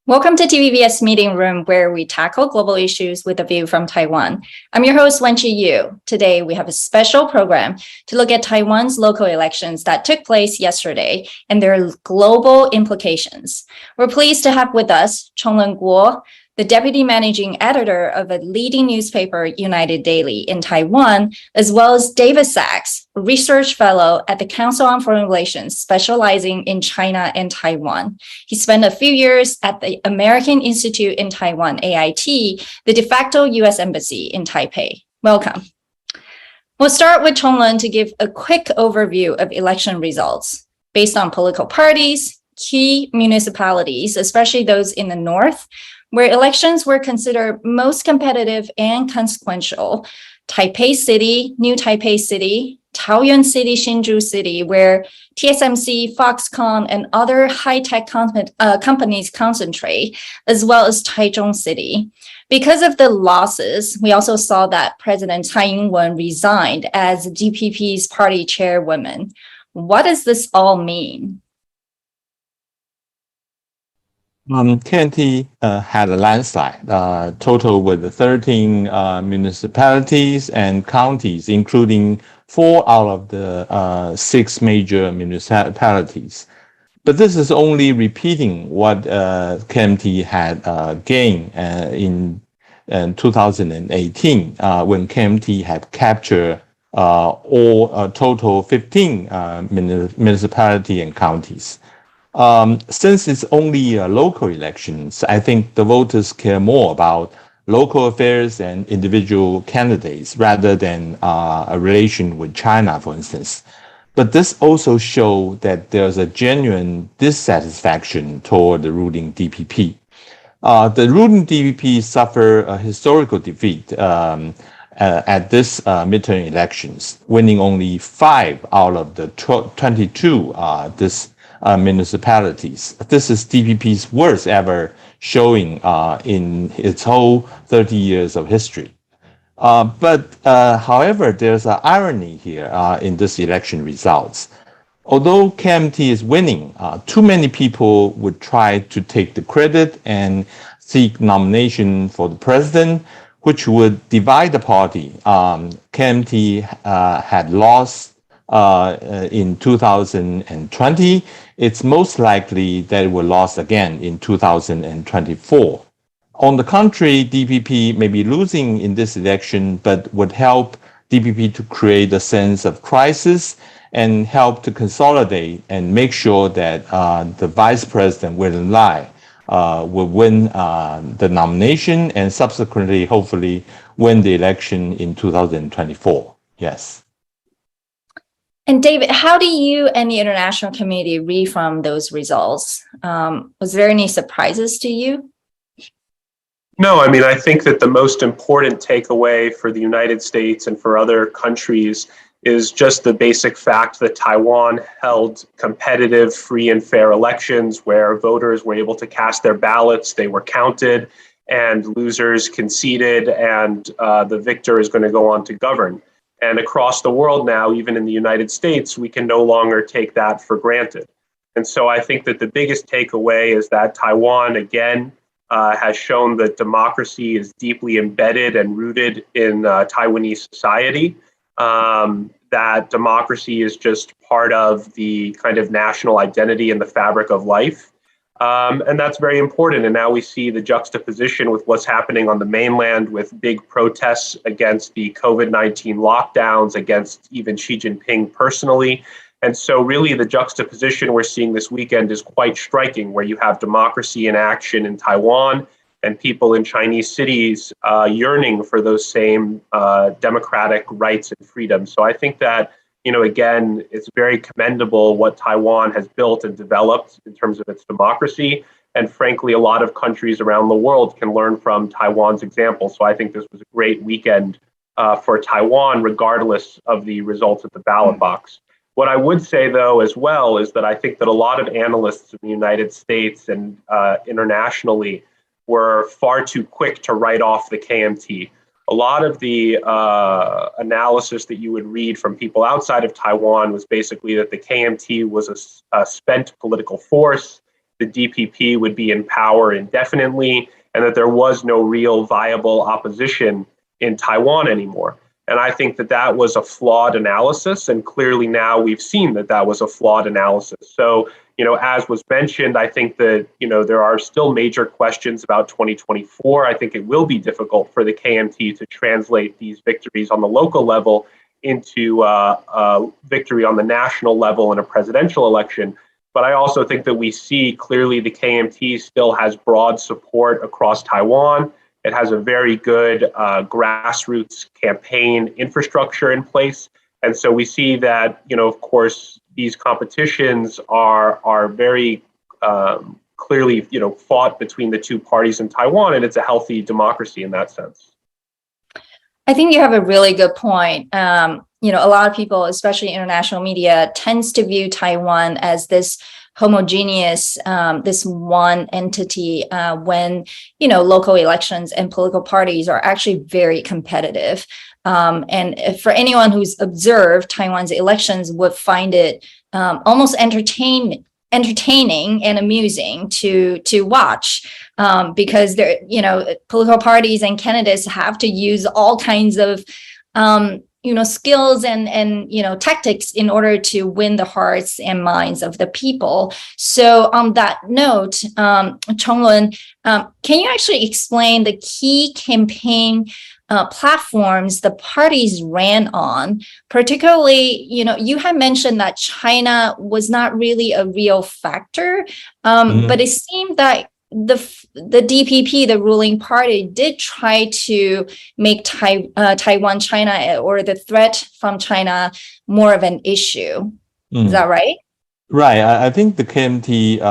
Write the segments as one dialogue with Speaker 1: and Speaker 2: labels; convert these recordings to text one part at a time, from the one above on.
Speaker 1: Welcome to TVBS Meeting Room, where we tackle global issues with a view from Taiwan. I'm your host, Wenqi Yu. Today, we have a special program to look at Taiwan's local elections that took place yesterday and their global implications. We're pleased to have with us Chenlung Guo, the deputy managing editor of a leading newspaper, United Daily, in Taiwan, as well as David Sachs, a research fellow at the Council on Foreign Relations, specializing in China and Taiwan. He spent a few years at the American Institute in Taiwan, AIT, the de facto U.S. Embassy in Taipei. Welcome. We'll start with Chenlung to give a quick overview of election results. Based on political parties, key municipalities, especially those in the north, where elections were considered most competitive and consequential, Taipei City, New Taipei City, Taoyuan City, Hsinchu City, where TSMC, Foxconn, and other high-tech companies concentrate, as well as Taichung City. Because of the losses, we also saw that President Tsai Ing-wen resigned as DPP's party chairwoman. What does this all mean?
Speaker 2: KMT had a landslide, total with 13 municipalities and counties, including 4 out of the 6 major municipalities. But this is only repeating what KMT had gained in 2018, when KMT had captured all total 15 municipalities and counties. Since it's only local elections, I think the voters care more about local affairs and individual candidates rather than a relation with China, for instance. But this also shows that there's a genuine dissatisfaction toward the ruling DPP. The ruling DPP suffered a historical defeat at this midterm elections, winning only 5 out of the 22 municipalities. This is DPP's worst ever showing in its whole 30 years of history. However, there's an irony here in this election results. Although KMT is winning, too many people would try to take the credit and seek nomination for the president, which would divide the party. KMT had lost in 2020, it's most likely that it will lose again in 2024. On the contrary, DPP may be losing in this election, but would help DPP to create a sense of crisis and help to consolidate and make sure that the Vice President, William Lai, will win the nomination and subsequently, hopefully, win the election in 2024. Yes.
Speaker 1: And David, how do you and the international community read from those results? Was there any surprises to you?
Speaker 3: No, I mean, I think that the most important takeaway for the United States and for other countries is just the basic fact that Taiwan held competitive, free and fair elections where voters were able to cast their ballots, they were counted, and losers conceded, and the victor is going to go on to govern. And across the world now, even in the United States, we can no longer take that for granted. And so I think that the biggest takeaway is that Taiwan, again, has shown that democracy is deeply embedded and rooted in Taiwanese society, that democracy is just part of the kind of national identity and the fabric of life. And that's very important. And now we see the juxtaposition with what's happening on the mainland with big protests against the COVID-19 lockdowns, against even Xi Jinping personally. And so really the juxtaposition we're seeing this weekend is quite striking, where you have democracy in action in Taiwan and people in Chinese cities yearning for those same democratic rights and freedoms. So I think that, you know, again, it's very commendable what Taiwan has built and developed in terms of its democracy. And frankly, a lot of countries around the world can learn from Taiwan's example. So I think this was a great weekend for Taiwan, regardless of the results at the ballot box. What I would say, though, as well, is that I think that a lot of analysts in the United States and internationally were far too quick to write off the KMT. A lot of the analysis that you would read from people outside of Taiwan was basically that the KMT was a spent political force, the DPP would be in power indefinitely and that there was no real viable opposition in Taiwan anymore. And I think that that was a flawed analysis. And clearly now we've seen that that was a flawed analysis. So, as was mentioned, I think that, there are still major questions about 2024. I think it will be difficult for the KMT to translate these victories on the local level into victory on the national level in a presidential election. But I also think that we see clearly the KMT still has broad support across Taiwan. It has a very good grassroots campaign infrastructure in place. And so we see that, of course, these competitions are very clearly, fought between the two parties in Taiwan, and it's a healthy democracy in that sense.
Speaker 1: I think you have a really good point. A lot of people, especially international media, tends to view Taiwan as this homogeneous, this one entity when, local elections and political parties are actually very competitive. And for anyone who's observed Taiwan's elections would find it almost entertaining and amusing to watch because political parties and candidates have to use all kinds of skills and tactics in order to win the hearts and minds of the people. So on that note, Chenlung, can you actually explain the key campaign platforms the parties ran on? Particularly, you had mentioned that China was not really a real factor, but it seemed that the DPP, the ruling party, did try to make Taiwan, China, or the threat from China more of an issue. Is that right?
Speaker 2: Right. I think the KMT,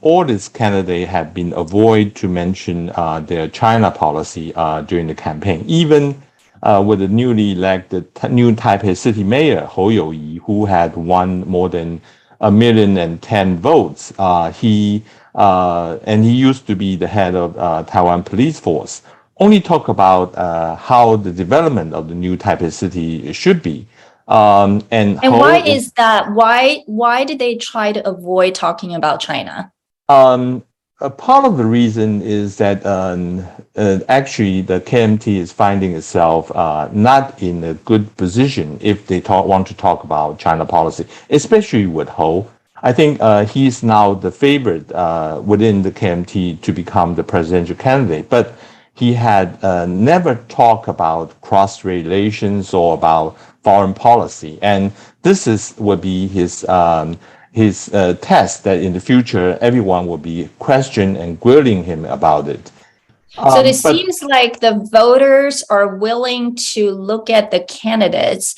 Speaker 2: all its candidates have been avoid to mention their China policy during the campaign. Even with the newly elected new Taipei city mayor, Hou You-yi, who had won more than 1,010,000 votes. He used to be the head of Taiwan police force. Only talk about how the development of the new Taipei city should be. And
Speaker 1: why is that? Why did they try to avoid talking about China?
Speaker 2: A part of the reason is that actually the KMT is finding itself not in a good position if they want to talk about China policy, especially with Hou. I think he's now the favorite within the KMT to become the presidential candidate, but he had never talked about cross relations or about foreign policy, and this would be his test that in the future everyone will be questioning and grilling him about it.
Speaker 1: So it seems like the voters are willing to look at the candidates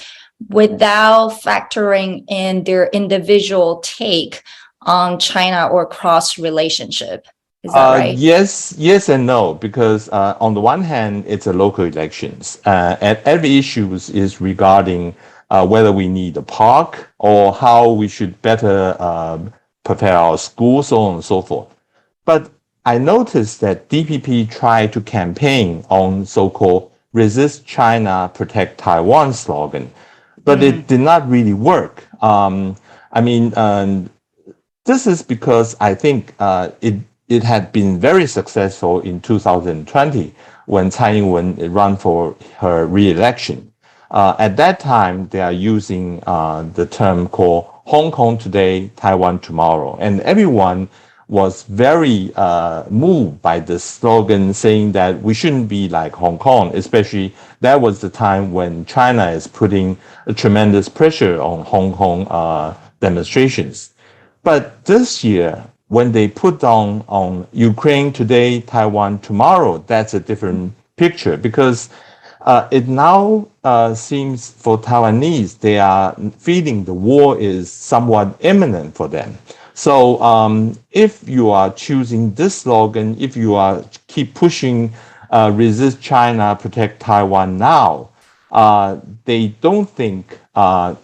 Speaker 1: without factoring in their individual take on China or cross relationship. Is that right?
Speaker 2: Yes and no, because on the one hand, it's a local elections, and every issue is regarding whether we need a park or how we should better prepare our schools, so on and so forth. But I noticed that DPP tried to campaign on so-called "Resist China, Protect Taiwan" slogan, but it did not really work. This is because I think it had been very successful in 2020 when Tsai Ing-wen ran for her re-election. At that time, they are using the term called Hong Kong today, Taiwan tomorrow. And everyone was very moved by the slogan saying that we shouldn't be like Hong Kong, especially that was the time when China is putting a tremendous pressure on Hong Kong demonstrations. But this year, when they put on Ukraine today, Taiwan tomorrow, that's a different picture because it now seems for Taiwanese, they are feeling the war is somewhat imminent for them. So if you are choosing this slogan, if you are keep pushing resist China, protect Taiwan now, they don't think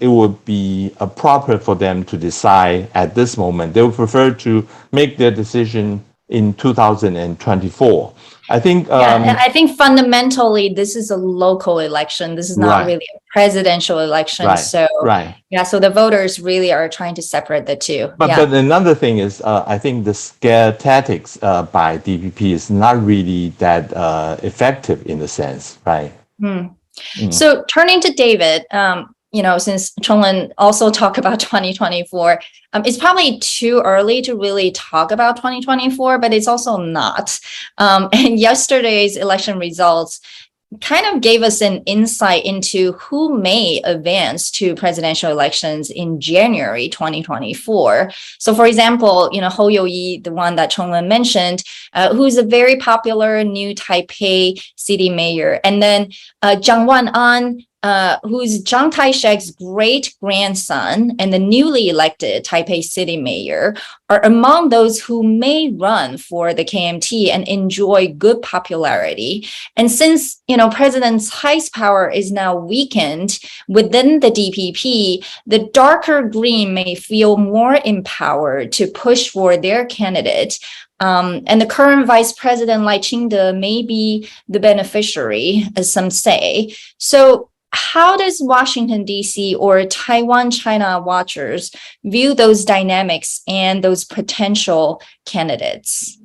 Speaker 2: it would be proper for them to decide at this moment. They would prefer to make their decision in 2024. I think
Speaker 1: and I think fundamentally this is a local election. This is not really a presidential election. So so the voters really are trying to separate the two.
Speaker 2: But another thing is, I think the scare tactics by DPP is not really that effective in the sense, right?
Speaker 1: So turning to David, since Chenlung also talked about 2024, it's probably too early to really talk about 2024, but it's also not. And yesterday's election results kind of gave us an insight into who may advance to presidential elections in January 2024. So for example, Ho Yo-yi, the one that Chenlung mentioned, who's a very popular new Taipei city mayor, and then Jiang Wan-an, who's Chiang Kai-shek's great-grandson and the newly elected Taipei city mayor, are among those who may run for the KMT and enjoy good popularity. And since, President Tsai's power is now weakened within the DPP, the darker green may feel more empowered to push for their candidate. And the current Vice President Lai Ching-te may be the beneficiary, as some say. So how does Washington, D.C. or Taiwan China watchers view those dynamics and those potential candidates?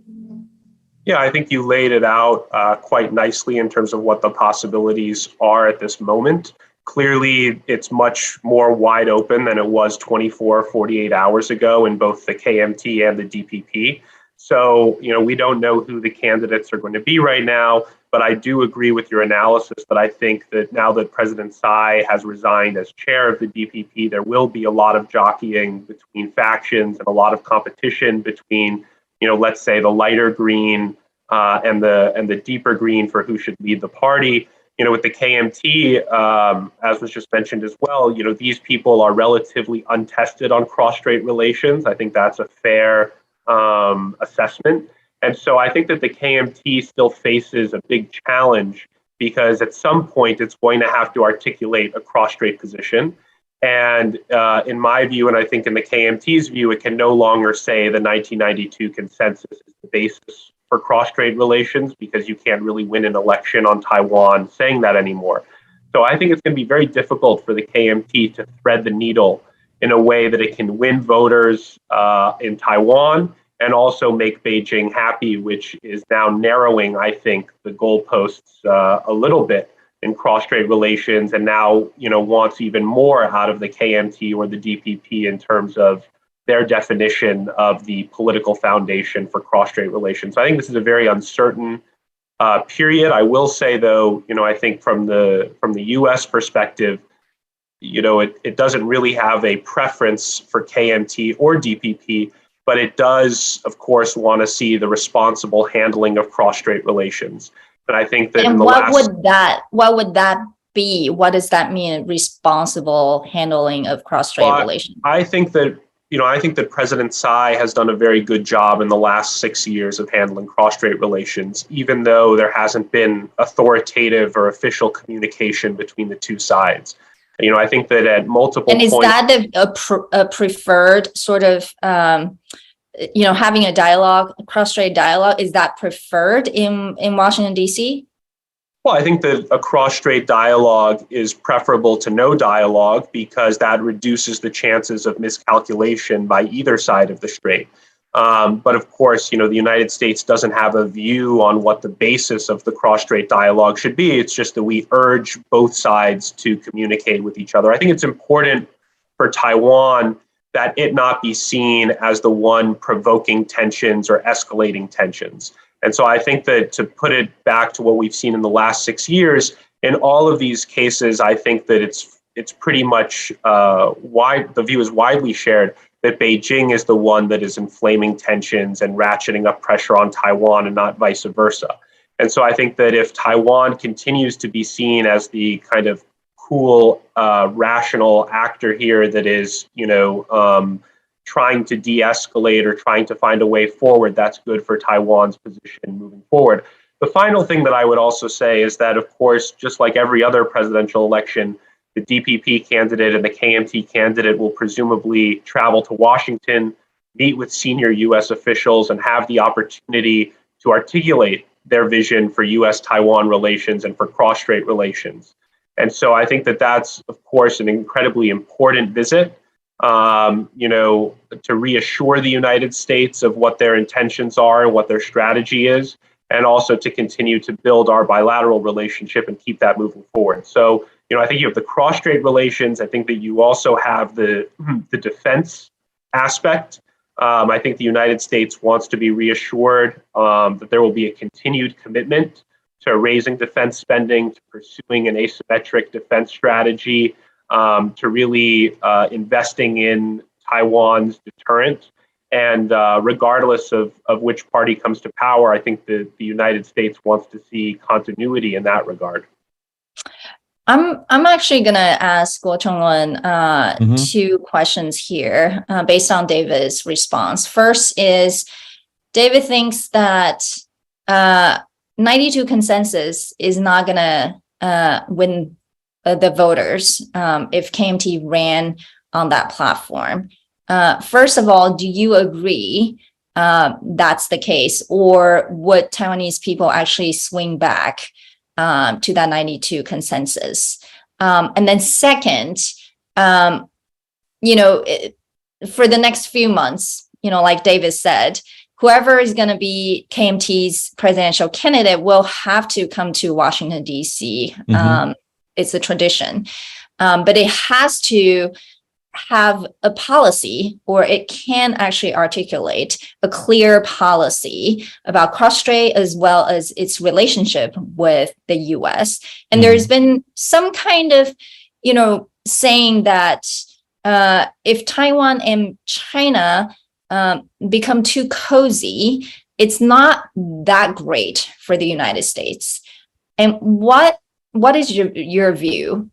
Speaker 3: Yeah, I think you laid it out quite nicely in terms of what the possibilities are at this moment. Clearly, it's much more wide open than it was 24, 48 hours ago in both the KMT and the DPP. So, we don't know who the candidates are going to be right now, but I do agree with your analysis that I think that now that President Tsai has resigned as chair of the DPP, there will be a lot of jockeying between factions and a lot of competition between, let's say the lighter green and the deeper green for who should lead the party. With the KMT, as was just mentioned as well, these people are relatively untested on cross-strait relations. I think that's a fair assessment. And so I think that the KMT still faces a big challenge because at some point it's going to have to articulate a cross-strait position. And in my view, and I think in the KMT's view, it can no longer say the 1992 consensus is the basis for cross-strait relations because you can't really win an election on Taiwan saying that anymore. So I think it's going to be very difficult for the KMT to thread the needle in a way that it can win voters in Taiwan and also make Beijing happy, which is now narrowing, I think, the goalposts a little bit in cross-strait relations, and now wants even more out of the KMT or the DPP in terms of their definition of the political foundation for cross-strait relations. So I think this is a very uncertain period. I will say, though, I think from the U.S. perspective, it doesn't really have a preference for KMT or DPP, but it does, of course, want to see the responsible handling of cross-strait relations. And I think that
Speaker 1: what would that be? What does that mean? Responsible handling of cross-strait relations?
Speaker 3: I think that President Tsai has done a very good job in the last 6 years of handling cross-strait relations, even though there hasn't been authoritative or official communication between the two sides. I think that at multiple points.
Speaker 1: And is that a preferred sort of, having a dialogue, a cross-strait dialogue, is that preferred in Washington, D.C.?
Speaker 3: Well, I think that a cross-strait dialogue is preferable to no dialogue because that reduces the chances of miscalculation by either side of the strait. But of course, the United States doesn't have a view on what the basis of the cross-strait dialogue should be. It's just that we urge both sides to communicate with each other. I think it's important for Taiwan that it not be seen as the one provoking tensions or escalating tensions. And so I think that to put it back to what we've seen in the last 6 years, in all of these cases, I think that it's pretty much the view is widely shared that Beijing is the one that is inflaming tensions and ratcheting up pressure on Taiwan and not vice versa. And so I think that if Taiwan continues to be seen as the kind of cool, rational actor here that is, trying to de-escalate or trying to find a way forward, that's good for Taiwan's position moving forward. The final thing that I would also say is that, of course, just like every other presidential election, the DPP candidate and the KMT candidate will presumably travel to Washington meet with senior U.S. officials and have the opportunity to articulate their vision for U.S.-Taiwan relations and for cross-strait relations. And so I think that that's, of course, an incredibly important visit, to reassure the United States of what their intentions are and what their strategy is, and also to continue to build our bilateral relationship and keep that moving forward. So, I think you have the cross-strait relations. I think that you also have the defense aspect. I think the United States wants to be reassured that there will be a continued commitment to raising defense spending, to pursuing an asymmetric defense strategy, to really investing in Taiwan's deterrent. And regardless of which party comes to power, I think the United States wants to see continuity in that regard.
Speaker 1: I'm actually going to ask Guo Chenlung two questions here based on David's response. First is, David thinks that 92 consensus is not going to win the voters if KMT ran on that platform. First of all, do you agree that's the case, or would Taiwanese people actually swing back to that 92 consensus? And then second, for the next few months, like David said, whoever is going to be KMT's presidential candidate will have to come to Washington, D.C. It's a tradition, but it has to have a policy, or it can actually articulate a clear policy about cross-strait as well as its relationship with the U.S. And there's been some kind of, saying that if Taiwan and China become too cozy, it's not that great for the United States. And what is your view?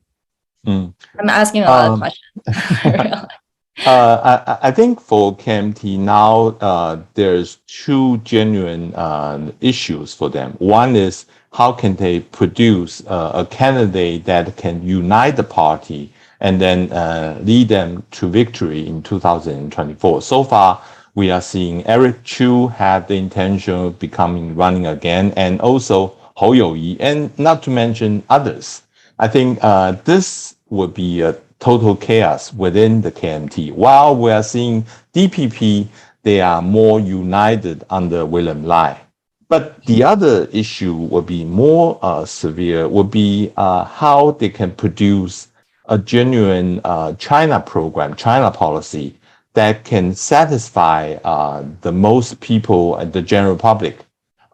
Speaker 1: I'm asking a lot of questions.
Speaker 2: I think for KMT now, there's two genuine issues for them. One is, how can they produce a candidate that can unite the party and then lead them to victory in 2024? So far, we are seeing Eric Chu have the intention of running again, and also Hou You-yi, and not to mention others. I think this would be a total chaos within the KMT. While we are seeing DPP, they are more united under William Lai. But the other issue would be more severe, would be how they can produce a genuine China program, China policy that can satisfy the most people and the general public.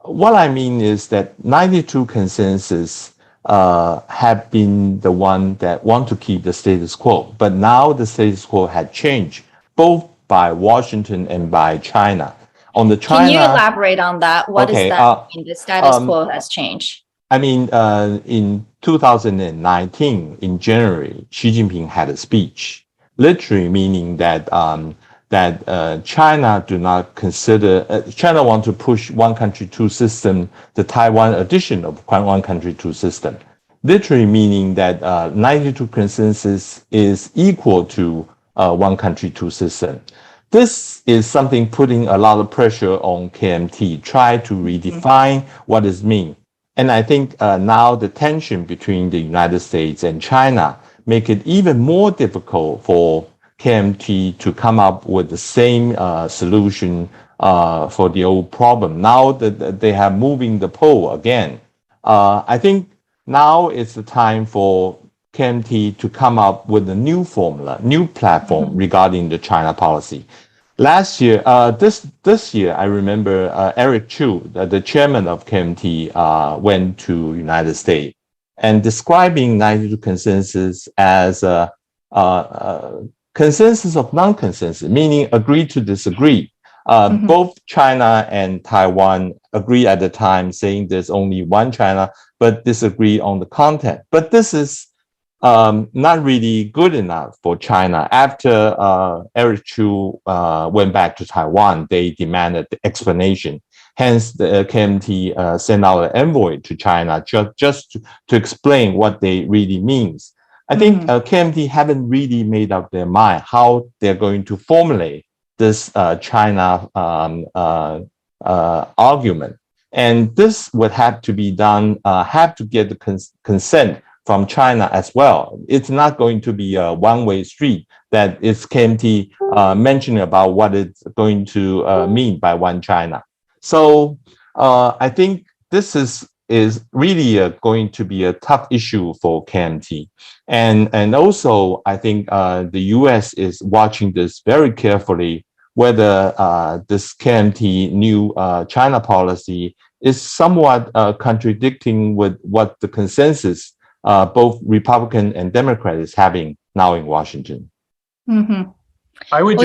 Speaker 2: What I mean is that 92 consensus have been the one that want to keep the status quo. But now the status quo had changed, both by Washington and by China. On the China,
Speaker 1: can you elaborate on that? What does that mean? The status quo has changed.
Speaker 2: I mean, in 2019, in January, Xi Jinping had a speech, literally meaning that China do not consider, China want to push one country, two system, the Taiwan edition of one country, two system. Literally meaning that 92 consensus is equal to one country, two system. This is something putting a lot of pressure on KMT, try to redefine what it means. And I think now the tension between the United States and China make it even more difficult for KMT to come up with the same solution for the old problem. Now that they have moving the pole again, I think now is the time for KMT to come up with a new formula, new platform regarding the China policy. Last year, this year, I remember Eric Chu, the chairman of KMT, went to United States and describing 92 consensus as a consensus of non-consensus, meaning agree to disagree. Both China and Taiwan agree at the time, saying there's only one China, but disagree on the content. But this is not really good enough for China. After Eric Chu went back to Taiwan, they demanded the explanation. Hence, the KMT sent out an envoy to China just to explain what they really means. I think KMT haven't really made up their mind how they're going to formulate this China argument. And this would have to be done, have to get the consent from China as well. It's not going to be a one-way street that it's KMT mentioning about what it's going to mean by one China. So I think this is really going to be a tough issue for KMT. And also, I think the US is watching this very carefully, whether this KMT new China policy is somewhat contradicting with what the consensus both Republican and Democrat is having now in Washington.
Speaker 1: Mm-hmm.
Speaker 3: I would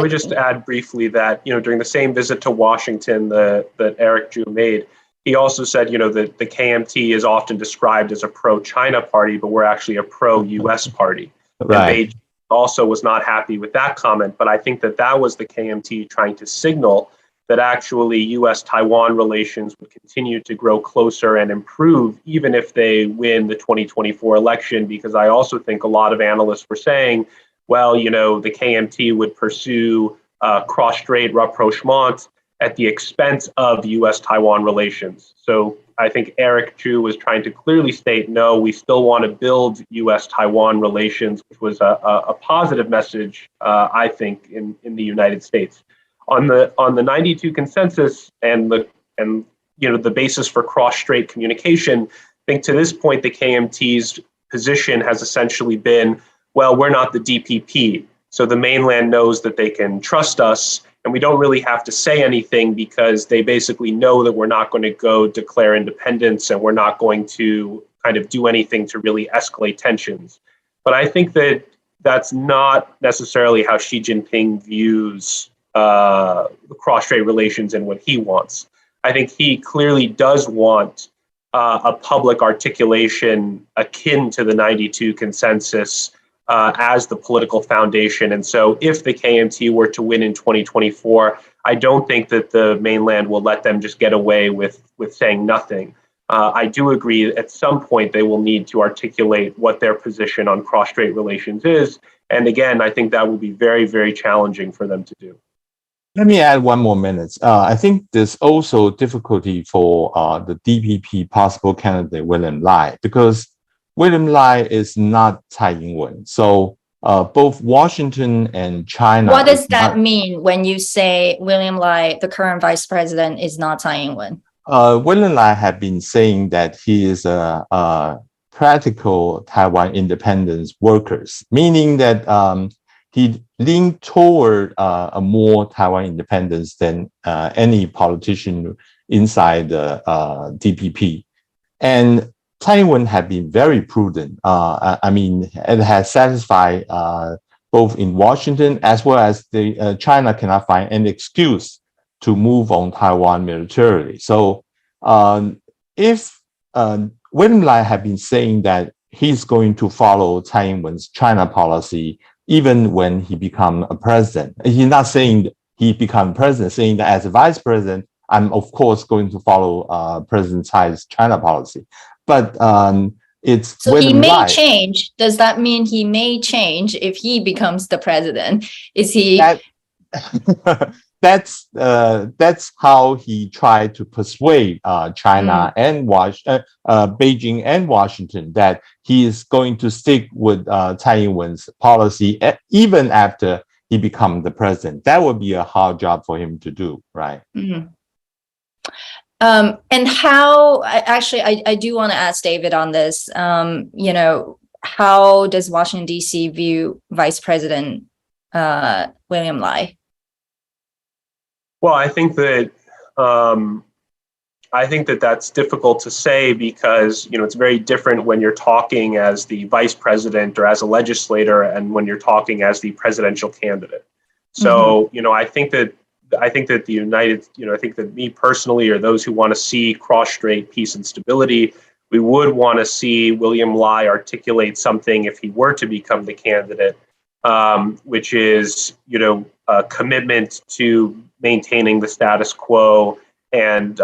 Speaker 3: just add briefly that, during the same visit to Washington that Eric Chu made, he also said, that the KMT is often described as a pro-China party, but we're actually a pro-US party.
Speaker 2: Right.
Speaker 3: And Beijing also was not happy with that comment, but I think that was the KMT trying to signal that actually US-Taiwan relations would continue to grow closer and improve even if they win the 2024 election, because I also think a lot of analysts were saying, well, the KMT would pursue cross-strait rapprochement at the expense of US-Taiwan relations. So I think Eric Chu was trying to clearly state, no, we still want to build US-Taiwan relations, which was a positive message, I think, in the United States. On the 92 consensus and the basis for cross-strait communication, I think to this point, the KMT's position has essentially been, well, we're not the DPP. So the mainland knows that they can trust us, and we don't really have to say anything because they basically know that we're not going to go declare independence and we're not going to kind of do anything to really escalate tensions. But I think that that's not necessarily how Xi Jinping views cross-strait relations and what he wants. I think he clearly does want a public articulation akin to the 92 consensus as the political foundation. And so if the KMT were to win in 2024, I don't think that the mainland will let them just get away with saying nothing. I do agree at some point they will need to articulate what their position on cross-strait relations is. And again, I think that will be very, very challenging for them to do.
Speaker 2: Let me add one more minute. I think there's also difficulty for the DPP possible candidate, William Lai, because William Lai is not Tsai Ing-wen. So both Washington and China.
Speaker 1: What does that mean when you say William Lai, the current vice president, is not Tsai Ing-wen?
Speaker 2: William Lai had been saying that he is a practical Taiwan independence workers, meaning that he leaned toward a more Taiwan independence than any politician inside the DPP. And Tsai Ing-wen had been very prudent. It has satisfied both in Washington as well as China cannot find any excuse to move on Taiwan militarily. So if William Lai had been saying that he's going to follow Tsai Ing-wen's China policy, even when he become a president, he's not saying he become president, saying that as a vice president, I'm of course going to follow President Tsai's China policy. But it's
Speaker 1: so he may change. Does that mean he may change if he becomes the president? Is he?
Speaker 2: That's how he tried to persuade China and Beijing and Washington that he is going to stick with Tsai Ing-wen's policy even after he becomes the president. That would be a hard job for him to do, right?
Speaker 1: Mm-hmm. And how? Actually, I do want to ask David on this. How does Washington D.C. view Vice President William Lai?
Speaker 3: Well, I think that that's difficult to say because it's very different when you're talking as the vice president or as a legislator and when you're talking as the presidential candidate. So I think that the United, I think that me personally or those who want to see cross-strait peace and stability, we would want to see William Lai articulate something if he were to become the candidate, which is a commitment to maintaining the status quo and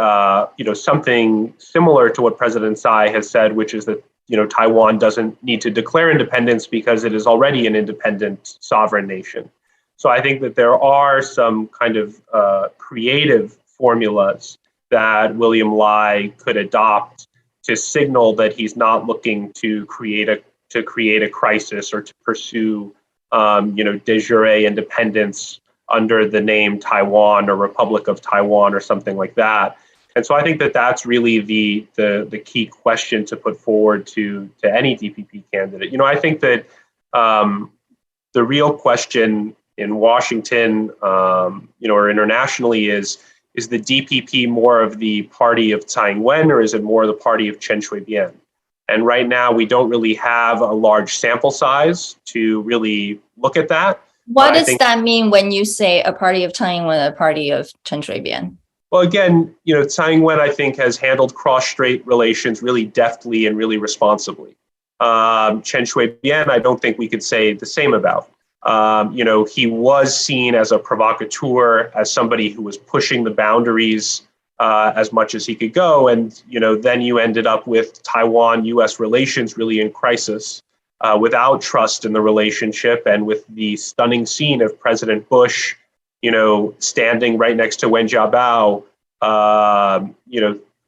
Speaker 3: something similar to what President Tsai has said, which is that Taiwan doesn't need to declare independence because it is already an independent sovereign nation. So I think that there are some kind of creative formulas that William Lai could adopt to signal that he's not looking to create a crisis or to pursue de jure independence under the name Taiwan or Republic of Taiwan or something like that. And so I think that that's really the key question to put forward to any DPP candidate. I think that the real question in Washington, or internationally is the DPP more of the party of Tsai Ing-wen, or is it more the party of Chen Shui-bian? And right now, we don't really have a large sample size to really look at that.
Speaker 1: What does that mean when you say a party of Tsai Ing-wen, a party of Chen Shui-bian?
Speaker 3: Well, again, Tsai Ing-wen, I think, has handled cross-strait relations really deftly and really responsibly. Chen Shui-bian, I don't think we could say the same about. He was seen as a provocateur, as somebody who was pushing the boundaries as much as he could go. And, then you ended up with Taiwan-U.S. relations really in crisis, without trust in the relationship, and with the stunning scene of President Bush, standing right next to Wen Jiabao,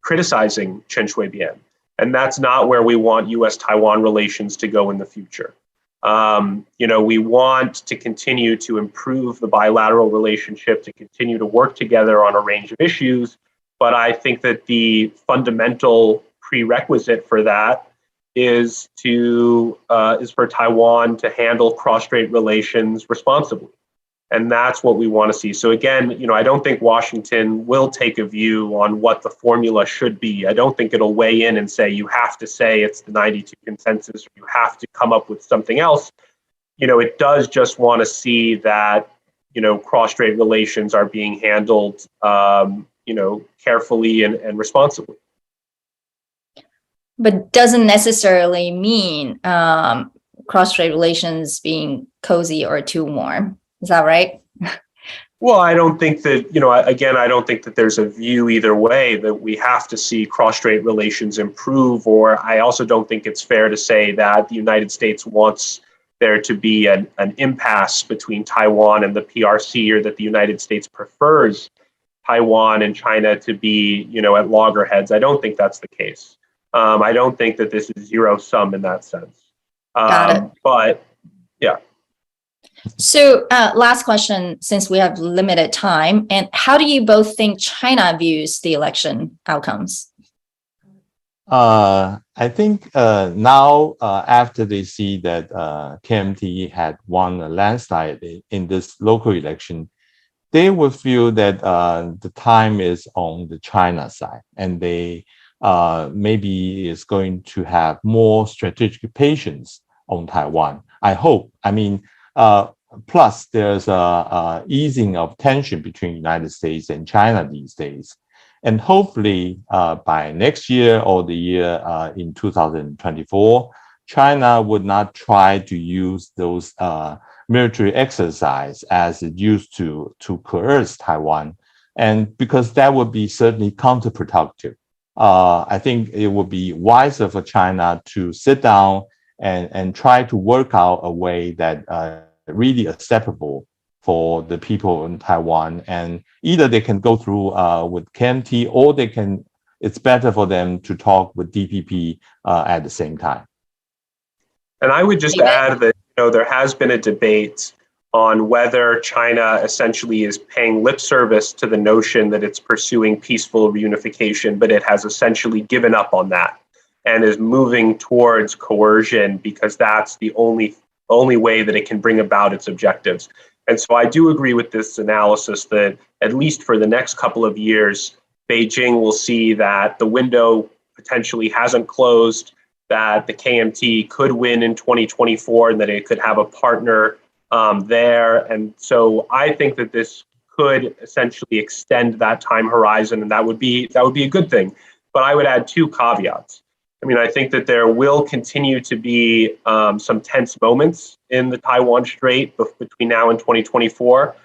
Speaker 3: criticizing Chen Shui-bian. And that's not where we want U.S.-Taiwan relations to go in the future. We want to continue to improve the bilateral relationship, to continue to work together on a range of issues. But I think that the fundamental prerequisite for that is for Taiwan to handle cross-strait relations responsibly. And that's what we want to see. So again, I don't think Washington will take a view on what the formula should be. I don't think it'll weigh in and say, you have to say it's the 92 consensus, or you have to come up with something else. It does just want to see that, cross-strait relations are being handled, carefully and responsibly.
Speaker 1: But doesn't necessarily mean cross-strait relations being cozy or too warm. Is that right?
Speaker 3: Well, I don't think that, I don't think that there's a view either way that we have to see cross-strait relations improve, or I also don't think it's fair to say that the United States wants there to be an impasse between Taiwan and the PRC, or that the United States prefers Taiwan and China to be, at loggerheads. I don't think that's the case. I don't think that this is zero-sum in that sense.
Speaker 1: Got it.
Speaker 3: But, yeah.
Speaker 1: So last question, since we have limited time, and how do you both think China views the election outcomes?
Speaker 2: I think now, after they see that KMT had won a landslide in this local election, they will feel that the time is on the China side, and they maybe is going to have more strategic patience on Taiwan. I hope. Plus, there's a easing of tension between the United States and China these days. And hopefully, by next year or the year in 2024, China would not try to use those military exercise as it used to coerce Taiwan. And because that would be certainly counterproductive. I think it would be wiser for China to sit down and try to work out a way that really acceptable for the people in Taiwan. And either they can go through with KMT, or it's better for them to talk with DPP at the same time.
Speaker 3: And I would just add that, there has been a debate on whether China essentially is paying lip service to the notion that it's pursuing peaceful reunification, but it has essentially given up on that and is moving towards coercion because that's the only way that it can bring about its objectives. And so I do agree with this analysis that at least for the next couple of years, Beijing will see that the window potentially hasn't closed, that the KMT could win in 2024, and that it could have a partner there. And so I think that this could essentially extend that time horizon, and that would be a good thing. But I would add two caveats. I think that there will continue to be some tense moments in the Taiwan Strait between now and 2024.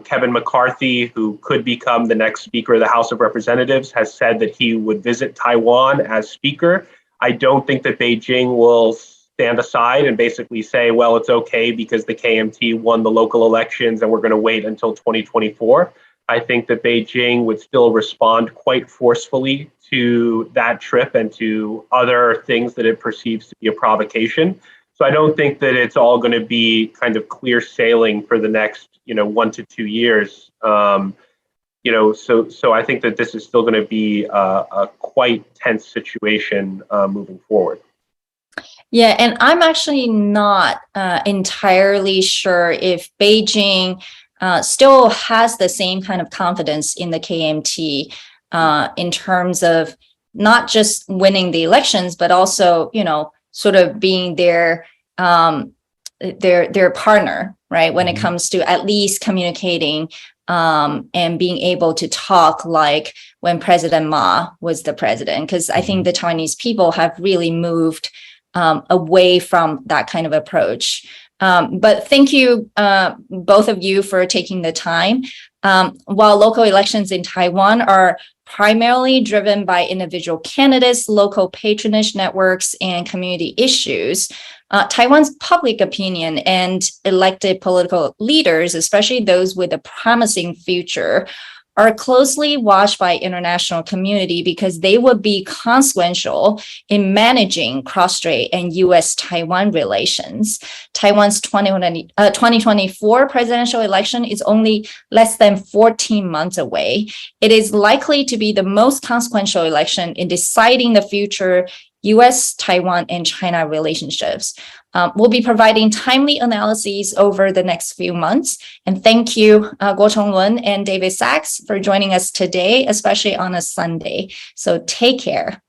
Speaker 3: Kevin McCarthy, who could become the next Speaker of the House of Representatives, has said that he would visit Taiwan as Speaker. I don't think that Beijing will stand aside and basically say, well, it's okay because the KMT won the local elections and we're going to wait until 2024. I think that Beijing would still respond quite forcefully to that trip and to other things that it perceives to be a provocation. So I don't think that it's all going to be kind of clear sailing for the next, 1 to 2 years. So I think that this is still going to be a quite tense situation moving forward.
Speaker 1: Yeah, and I'm actually not entirely sure if Beijing still has the same kind of confidence in the KMT in terms of not just winning the elections, but also, sort of being their partner, right? When it comes to at least communicating and being able to talk like when President Ma was the president, because I think the Chinese people have really moved away from that kind of approach. But thank you, both of you, for taking the time. While local elections in Taiwan are primarily driven by individual candidates, local patronage networks, and community issues, Taiwan's public opinion and elected political leaders, especially those with a promising future, are closely watched by international community because they would be consequential in managing cross-strait and U.S.-Taiwan relations. Taiwan's 2024 presidential election is only less than 14 months away. It is likely to be the most consequential election in deciding the future U.S., Taiwan, and China relationships. We'll be providing timely analyses over the next few months. And thank you, Guo Chenlung and David Sachs, for joining us today, especially on a Sunday. So take care.